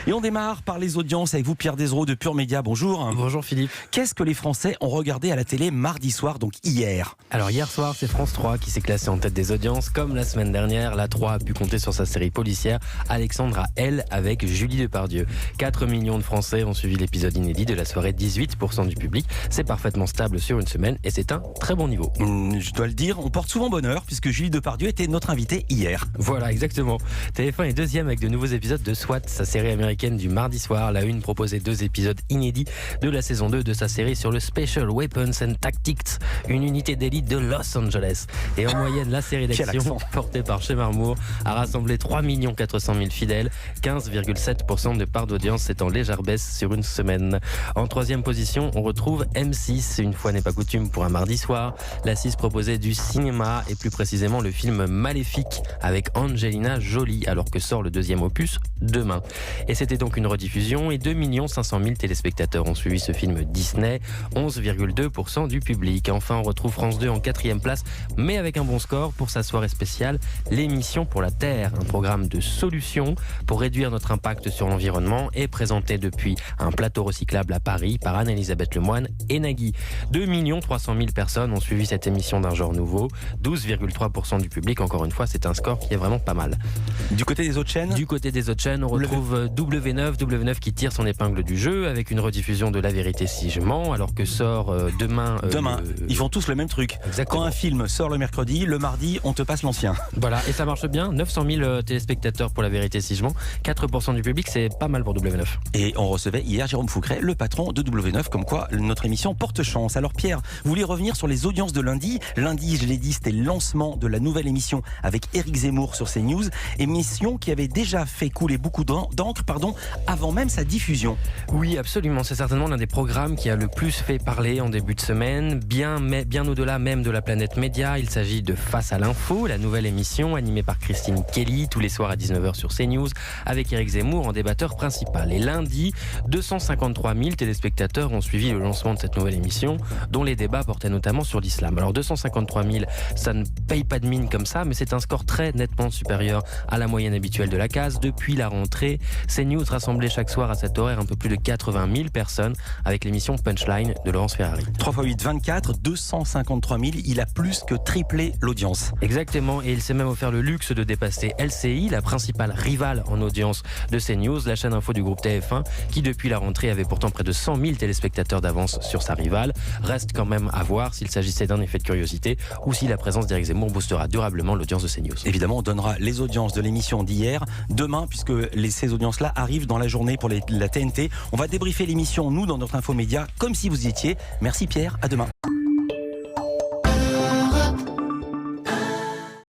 Et on démarre par les audiences avec vous, Pierre Desreaux de Pure Média. Bonjour. Bonjour Philippe. Qu'est-ce que les Français ont regardé à la télé mardi soir, donc hier? Alors hier soir, c'est France 3 qui s'est classé en tête des audiences. Comme la semaine dernière, la 3 a pu compter sur sa série policière Alexandre à elle avec Julie Depardieu. 4 millions de Français ont suivi l'épisode inédit de la soirée, 18% du public. C'est parfaitement stable sur une semaine et c'est un très bon niveau. Je dois le dire, on porte souvent bonheur puisque Julie Depardieu était notre invitée hier. Voilà, exactement. TF1 est deuxième avec de nouveaux épisodes de SWAT, sa série américaine du mardi soir. La Une proposait 2 épisodes inédits de la saison 2 de sa série sur le Special Weapons and Tactics, une unité d'élite de Los Angeles. Et en moyenne, la série d'action portée par Shemar Moore a rassemblé 3 400 000 fidèles, 15,7% de part d'audience. C'est en légère baisse sur une semaine. En troisième position, on retrouve M6, une fois n'est pas coutume pour un mardi soir. La 6 proposait du cinéma et plus précisément le film Maléfique avec Angelina Jolie, alors que sort le deuxième opus demain. Et c'était donc une rediffusion et 2 500 000 téléspectateurs ont suivi ce film Disney, 11,2% du public. Enfin, on retrouve France 2 en 4e place, mais avec un bon score pour sa soirée spéciale, l'émission pour la Terre, un programme de solutions pour réduire notre impact sur l'environnement et présenté depuis un plateau recyclable à Paris par Anne-Elisabeth Lemoine et Nagui. 2 300 000 personnes ont suivi cette émission d'un genre nouveau, 12,3% du public. Encore une fois, c'est un score qui est vraiment pas mal. Du côté des autres chaînes ? Du côté des autres chaînes, on retrouve W9 qui tire son épingle du jeu avec une rediffusion de La Vérité si je mens, alors que sort demain... Ils font tous le même truc. Exactement. Quand un film sort le mercredi, le mardi, on te passe l'ancien. Voilà, et ça marche bien. 900 000 téléspectateurs pour La Vérité si je mens, 4% du public, c'est pas mal pour W9. Et on recevait hier Jérôme Foucret, le patron de W9, comme quoi notre émission porte chance. Alors Pierre, vous voulez revenir sur les audiences de lundi. Lundi, je l'ai dit, c'était le lancement de la nouvelle émission avec Éric Zemmour sur CNews, émission qui avait déjà fait couler beaucoup d'encre, avant même sa diffusion. Oui, absolument, c'est certainement l'un des programmes qui a le plus fait parler en début de semaine, bien au-delà même de la planète média. Il s'agit de Face à l'info, la nouvelle émission animée par Christine Kelly tous les soirs à 19h sur CNews, avec Éric Zemmour en débatteur principal. Et lundi, 253 000 téléspectateurs ont suivi le lancement de cette nouvelle émission, dont les débats portaient notamment sur l'islam. Alors 253 000, ça ne paye pas de mine comme ça, mais c'est un score très nettement supérieur à la moyenne habituelle de la case. Depuis la rentrée, CNews rassemblait chaque soir à cet horaire un peu plus de 80 000 personnes avec l'émission Punchline de Laurence Ferrari. 3 x 8, 24, 253 000, il a plus que triplé l'audience. Exactement, et il s'est même offert le luxe de dépasser LCI, la principale rivale en audience de CNews, la chaîne info du groupe TF1, qui depuis la rentrée avait pourtant près de 100 000 téléspectateurs d'avance sur sa rivale. Reste quand même à voir s'il s'agissait d'un effet de curiosité ou si la présence d'Éric Zemmour boostera durablement l'audience de CNews. Évidemment, on donnera les audiences de l'émission d'hier demain, puisque ces audiences-là arrivent dans la journée pour la TNT. On va débriefer l'émission, nous, dans notre infomédia, comme si vous y étiez. Merci Pierre, à demain.